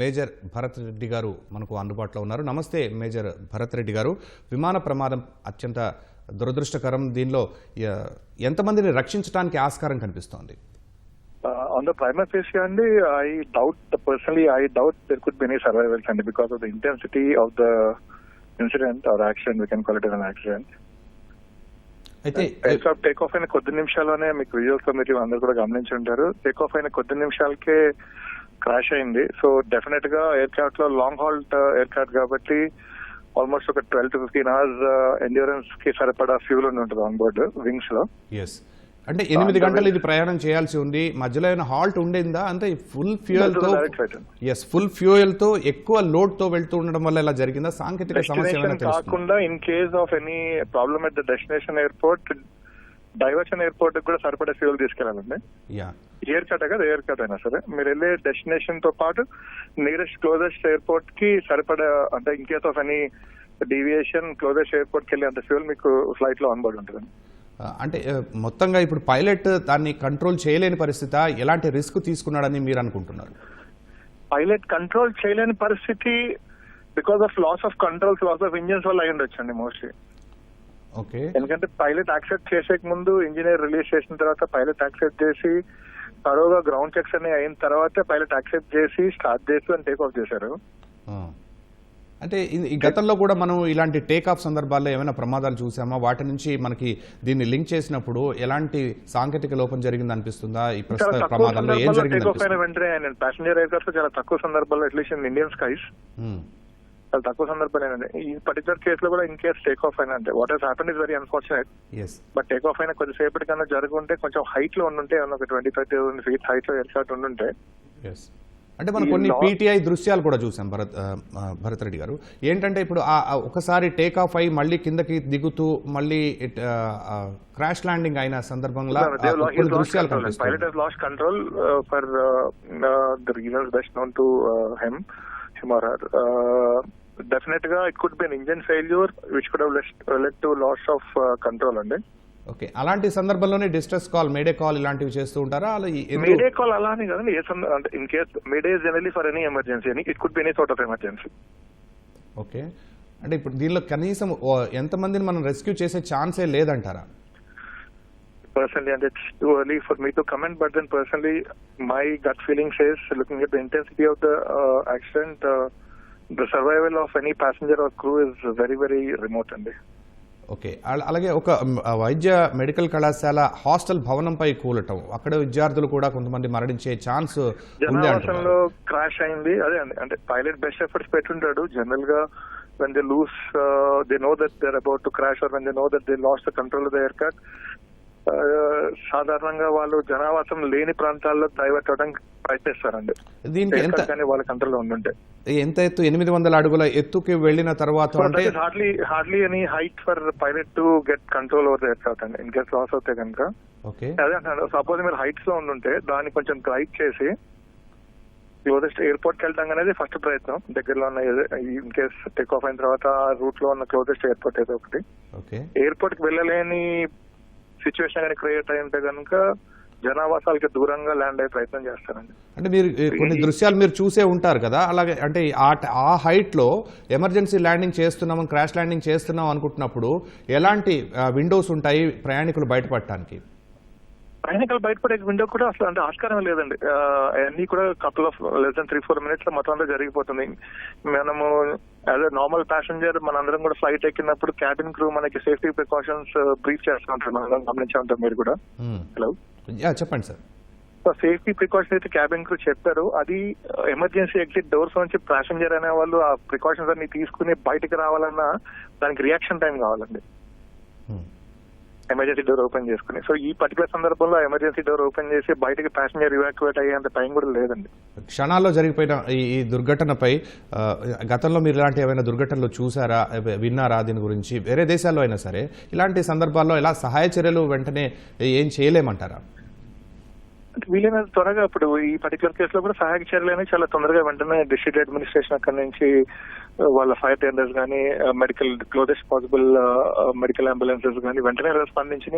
Major Bharat Reddy గారు మనకు అందుబాటులో ఉన్నారు. నమస్తే మేజర్ భరత్ రెడ్డి గారు. విమాన ప్రమాదం అత్యంత దురదృష్టకరం. దీనిలో ఎంతమందిని రక్షించడానికి ఆస్కారం కనిపిస్తోంది? On the prima facie, I doubt there could be any survivals, and because of the intensity of the incident or accident, we can call it as an accident. అయితే టేక్ ఆఫ్ అయిన కొద్ది నిమిషాల్లోనే మీకు విజువల్స్ లో మీరు అందరూ కూడా గమనించి ఉంటారు. టేక్ ఆఫ్ అయిన కొద్ది నిమిషాలకే క్రాష్ అయింది. సో డెఫినెట్ గా ఎయిర్ క్రాఫ్ట్ లో లాంగ్ హాల్ట్ ఎయిర్ క్రాఫ్ట్ కాబట్టి ఆల్మోస్ట్ ఒక 12 to 15 hours ఎండ్యూరెన్స్ కి సరిపడా ఫ్యూల్ ఉంటుంది ఆన్ బోర్డ్ వింగ్స్ లో. అంటే 8 గంటలు ఇది ప్రయాణం చేయాల్సి ఉంది. మధ్యలో ఏమైనా హాల్ట్ ఉండేందా? అంటే ఫుల్ ఫ్యూయల్ తో ఎక్కువ లోడ్ తో వెళ్తూ ఉండడం వల్ల ఇలా జరిగిందా? సాంకేతిక సమస్య కాకుండా in case of any problem at the destination airport, diversion airport కూడా సరిపడే ఫ్యూయల్ తీసుకెళ్లాలండి. ఎయిర్ కట్ కదా, ఎయిర్ కట్ అయినా సరే మీరు వెళ్ళే డెస్టినేషన్ తో పాటు నియరెస్ట్ క్లోజెస్ట్ ఎయిర్పోర్ట్ కి సరిపడా, అంటే in case of any deviation closest airport కి వెళ్ళి అంత ఫ్యూయల్ మీకు ఫ్లైట్ లో ఆన్ బోర్డ్ ఉంటుంది. అంటే మొత్తంగా ఇప్పుడు పైలట్ దాన్ని కంట్రోల్ చేయలేని పరిస్థితి, ఎలాంటి రిస్క్ తీసుకున్నాడని మీరు అనుకుంటున్నారు? పైలట్ కంట్రోల్ చేయలేని పరిస్థితి because of loss of controls, loss of engines వల్ల అయి ఉండొచ్చండి మోస్ట్లీ. ఓకే, ఎందుకంటే పైలట్ యాక్సెప్ట్ చేసే ముందు, ఇంజనీర్ రిలీజ్ చేసిన తర్వాత పైలట్ యాక్సెప్ట్ చేసి తరోగా గ్రౌండ్ చెక్స్ అన్ని అయిన తర్వాత పైలట్ యాక్సెప్ట్ చేసి స్టార్ట్ చేసి అని టేక్ ఆఫ్ చేశారు. అంటే ఈ గతంలో కూడా మనం ఇలాంటి టేక్ ఆఫ్ సందర్భాల్లో ఏమైనా ప్రమాదాలు చూసామా? వాటి నుంచి మనకి దీన్ని లింక్ చేసినప్పుడు ఎలాంటి సాంకేతిక లోపం జరిగింది అనిపిస్తుందా? ఈ ప్రస్తుత ప్రమాదంలో ఏం జరిగింది? వెంటనే ప్యాసింజర్ ఎయిర్ క్రాఫ్ట్ చాలా తక్కువ సందర్భాల్లో, అట్లీస్ట్ ఇన్ ఇండియన్ స్కైస్ చాలా తక్కువ సందర్భాలేనండి. ఈ పర్టికులర్ కేసు లో కూడా ఇన్ కేస్ టేక్ ఆఫ్ అయినా, అంటే what has happened is very unfortunate. But take off అయినా కొద్దిసేపటి కన్నా జరుగుంటే, కొంచెం హైట్ లో ఉండుంటే, ఒక 20-30 feet హైట్ లో ఎయిర్ క్రాఫ్ట్ ఉండుంటే. అంటే మనం కొన్ని పీటీఐ దృశ్యాలు కూడా చూసాం భరత్ రెడ్డి గారు. ఏంటంటే ఇప్పుడు ఒకసారి టేక్ ఆఫ్ అయ్యి మళ్ళీ కిందకి దిగుతూ మళ్ళీ క్రాష్ ల్యాండింగ్ అయిన సందర్భంలో దృశ్యాలు కనిపిస్తాయి. Pilot has last control for the reasons best known to him or her. Definitely it could be an engine failure which could have led to loss of control అండి. ఓకే, అలాంటి సందర్భంలోనే distress call, May Day call ఇలాంటివి చేస్తూ ఉంటారా? May Day call అలానే కదండి. అంటే in case mayday is generally for any emergency, it could be any sort of emergency. Okay, అంటే ఇప్పుడు దీనిలో కనీసం ఎంతమందిని మనం రెస్క్యూ చేసే ఛాన్సే లేదంటారా? Personally, and it's too early for me to comment, but then personally my gut feeling says, looking at the intensity of the accident, the survival of any passenger or crew is very very remote అండి. Okay, అలాగే ఒక వైద్య medical కళాశాల hostel భవనంపై కూలటం, అక్కడ విద్యార్థులు కూడా కొంతమంది మరణించే ఛాన్స్ జనరల్ క్రాష్ అయింది. అదే అండి, అంటే పైలట్ బెస్ట్ ఎఫర్ట్స్ పెట్టుంటాడు. జనరల్ గా when they lose, they know that they're about to crash, or when they know that they lost the control of the aircraft, సాధారణంగా వాళ్ళు జనావాసం లేని ప్రాంతాల్లో డైవర్ట్ అవడానికి ప్రయత్నిస్తారండి. దీనికి వాళ్ళ కంట్రోల్లో ఉండుంటే ఎంత ఎత్తు? 800 అడుగుల ఎత్తుకి వెళ్ళిన తర్వాత అంటే hardly any height for pilot to get control over the aircraft అండి. ఇన్ కేస్ లాస్ అవుతే కనుక. అదే అంటున్నాడు, సపోజ్ మీరు హైట్స్ లో ఉండుంటే దాన్ని కొంచెం గైడ్ చేసి క్లోజెస్ట్ ఎయిర్పోర్ట్ కి వెళ్ళడం అనేది ఫస్ట్ ప్రయత్నం. దగ్గరలో ఉన్న ఇన్ కేస్ టేక్ ఆఫ్ అయిన తర్వాత రూట్ లో ఉన్న క్లోజెస్ట్ ఎయిర్పోర్ట్ ఏదో ఒకటి. ఎయిర్పోర్ట్ కి వెళ్ళలేని సిచ్యువేషన్ కానీ క్రియేట్ అయి ఉంటే కనుక జనావాసాలకి దూరంగా ల్యాండ్ అయ్యే ప్రయత్నం చేస్తారండి. అంటే మీరు కొన్ని దృశ్యాలు మీరు చూసే ఉంటారు కదా, అలాగే అంటే ఆ హైట్ లో ఎమర్జెన్సీ ల్యాండింగ్ చేస్తున్నాం, క్రాష్ ల్యాండింగ్ చేస్తున్నాం అనుకుంటున్నప్పుడు ఎలాంటి విండోస్ ఉంటాయి ప్రయాణికులు బయటపడటానికి? ప్రయాణికులు బయటపడే విండో కూడా అసలు అంటే ఆస్కారం లేదండి. అన్ని కూడా couple of less than 3-4 minutes లో మొత్తం అంతా జరిగిపోతుంది. మనము యాజ్ ఎ నార్మల్ ప్యాసింజర్ మనందరం కూడా ఫ్లైట్ ఎక్కినప్పుడు క్యాబిన్ క్రూ మనకి సేఫ్టీ ప్రికాషన్స్ బ్రీఫ్ చేస్తూ ఉంటారు, మనం గమనించే ఉంటాం. మీరు కూడా హలో చెప్పండి సార్. సేఫ్టీ ప్రికాషన్స్ అయితే క్యాబిన్ క్రూ చెప్పారు. అది ఎమర్జెన్సీ ఎగ్జిట్ డోర్స్ నుంచి ప్యాసింజర్ అనే వాళ్ళు ఆ ప్రికాషన్స్ అన్ని తీసుకుని బయటకు రావాలన్నా దానికి రియాక్షన్ టైం కావాలండి, ఎమర్జెన్సీ డోర్ ఓపెన్ చేసుకుని. సో ఈ పర్టికులర్ సందర్భంలో ఎమర్జెన్సీ డోర్ ఓపెన్ చేసి బయటకి ప్యాసింజర్ ఇవాక్యువేట్ అయ్యేంత టైం కూడా లేదండి. క్షణాల్లో జరిగిపోయిన ఈ దుర్ఘటనపై గతంలో మీరు ఇలాంటి ఏమైనా దుర్ఘటనలు చూసారా, విన్నారా? దీని గురించి వేరే దేశాల్లో అయినా సరే ఇలాంటి సందర్భాల్లో ఎలా సహాయ చర్యలు వెంటనే ఏం చేయలేమంటారా? వీలైనంత త్వరగా ఇప్పుడు ఈ పర్టికులర్ కేసులో కూడా సహాయక చర్యలు అనేవి చాలా తొందరగా వెంటనే డిస్ట్రిక్ట్ అడ్మినిస్ట్రేషన్ అక్కడి నుంచి వాళ్ళ ఫైర్ టెండర్స్ కానీ medical closest possible medical ambulances కానీ వెంటనే స్పందించి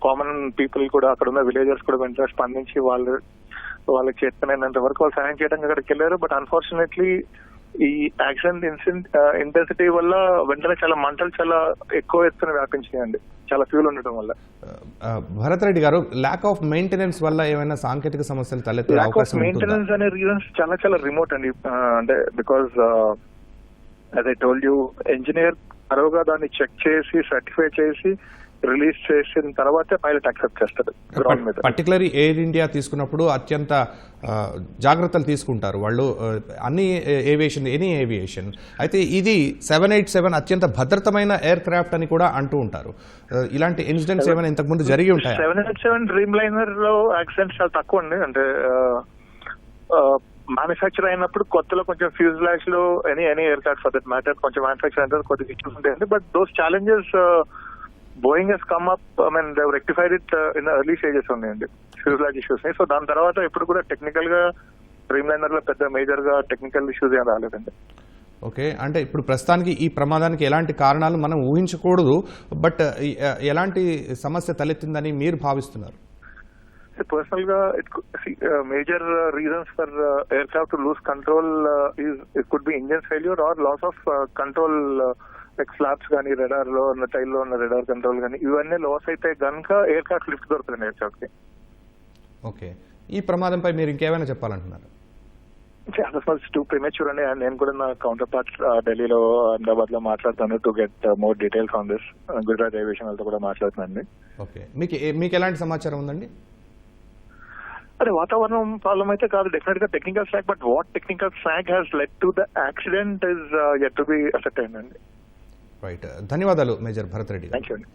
కామన్ పీపుల్ కూడా అక్కడ ఉన్న విలేజర్స్ కూడా వెంటనే స్పందించి వాళ్ళు వాళ్ళకి చేతనైనంత వరకు వాళ్ళు సహాయం చేయడానికి అక్కడికి వెళ్ళారు. బట్ అన్ఫార్చునేట్లీ ఈ యాక్సిడెంట్ ఇంటెన్సిటీ వల్ల వెంటనే చాలా మంటలు చాలా ఎక్కువ ఎత్తున వ్యాపించాయండి, చాలా ఫ్యూల్ ఉండటం వల్ల. భరత్ రెడ్డి గారు, ల్యాక్ ఆఫ్ మెయింటెనెన్స్ వల్ల ఏమైనా సాంకేతిక సమస్యలు తలెత్తే ల్యాక్ ఆఫ్ అవకాశం ఉంటుందా? మెయింటెనెన్స్ అనే రీజన్స్ చాలా చాలా రిమోట్ అండి. అంటే because as I told you, engineer తరువుగా దాన్ని చెక్ చేసి సర్టిఫై చేసి రిలీజ్ చేసిన తర్వాతే పైలట్ యాక్సెప్ట్ చేస్తారు గ్రౌండ్ మీద. పర్టికులర్లీ ఎయిర్ ఇండియా తీసుకున్నప్పుడు అత్యంత జాగ్రత్తలు తీసుకుంటారు వాళ్ళు, అన్ని ఎనీ ఏవియేషన్. అయితే ఇది 787 అత్యంత భద్రతమైన ఎయిర్ క్రాఫ్ట్ అని కూడా అంటూ ఉంటారు. ఇలాంటి ఇన్సిడెంట్స్ ఏమైనా ఇంతకుముందు జరిగి ఉంటాయి? 787 డ్రీమ్ లైనర్ లో యాక్సిడెంట్స్ చాలా తక్కువ అండి. అంటే మ్యానుఫ్యాక్చర్ అయినప్పుడు కొత్తలో కొంచెం ఫ్యూజ్లాజ్ లో any air craft for that matter కొంచెం మ్యానుఫ్యాక్చర్ అయిన కొద్దిగా ఇష్యూస్ ఉంటాయండి. But those challenges Boeing has come up, I mean, they've rectified it in the early stages ఉన్నాయండి ఫ్యూజ్లాజ్ ఇష్యూస్ ని. సో దాని తర్వాత ఇప్పుడు కూడా టెక్నికల్ గా డ్రీమ్ లైనర్ లో పెద్ద మేజర్ గా టెక్నికల్ ఇష్యూస్ ఏం రాలేదండి. ఓకే, అంటే ఇప్పుడు ప్రస్తుతానికి ఈ ప్రమాదానికి ఎలాంటి కారణాలు మనం ఊహించకూడదు, బట్ ఎలాంటి సమస్య తలెత్తిందని మీరు భావిస్తున్నారు? పర్సనల్ గా major reasons for aircraft to lose control it could be engine failure or loss of control, like flaps కానీ రెడార్ లో ఉన్న టైల్ లో ఉన్న రెడార్ కంట్రోల్ కానీ ఇవన్నీ లాస్ అయితే కనుక ఎయిర్ క్రాఫ్ట్ లిఫ్ట్ దొరుకుతుంది ఎయిర్ క్రాఫ్ట్ కి. ఓకే, ఈ ప్రమాదంపై మీరు ఇంకేమైనా చెప్పాలంటున్నారు? టూ ప్రిమేచ్యూర్ అండి. నేను కూడా నా కౌంటర్ పార్ట్ ఢిల్లీలో అహ్మదాబాద్ లో మాట్లాడుతాను to get more details on this. Gujarat aviation వాళ్ళతో కూడా మాట్లాడుతున్నాను. ఓకే, మీకు ఎలాంటి సమాచారం ఉందండి? అదే వాతావరణం ప్రాబ్లం అయితే కాదు, డెఫినెట్ గా technical snag, but what technical snag has led to the accident is yet to be ascertained అండి. రైట్, ధన్యవాదాలు major Bharat Reddy. Thank you అండి.